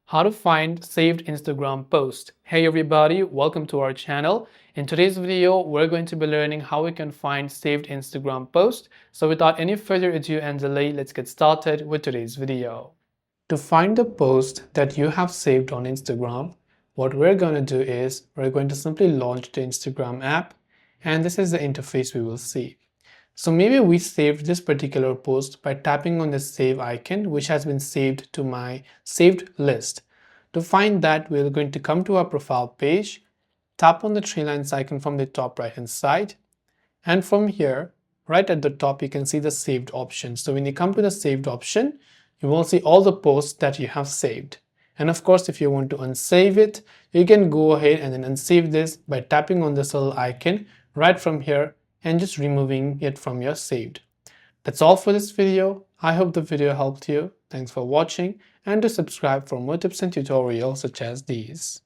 How to find saved Instagram post. Hey everybody, welcome to our channel. In today's video, we're going to be learning how we can find saved Instagram post. So without any further ado and delay, let's get started with today's video. To find the post that you have saved on Instagram, what we're going to do is we're going to simply launch the Instagram app, and this is the interface we will see. So maybe we saved this particular post by tapping on the save icon, which has been saved to my saved list. To find that, we're going to come to our profile page, tap on the three lines icon from the top right hand side, and from here, right at the top, you can see the saved option. So when you come to the saved option, you will see all the posts that you have saved. And of course, if you want to unsave it, you can go ahead and then unsave this by tapping on this little icon right from here and just removing it from your saved. That's all for this video. I hope the video helped you. Thanks for watching, and do subscribe for more tips and tutorials such as these.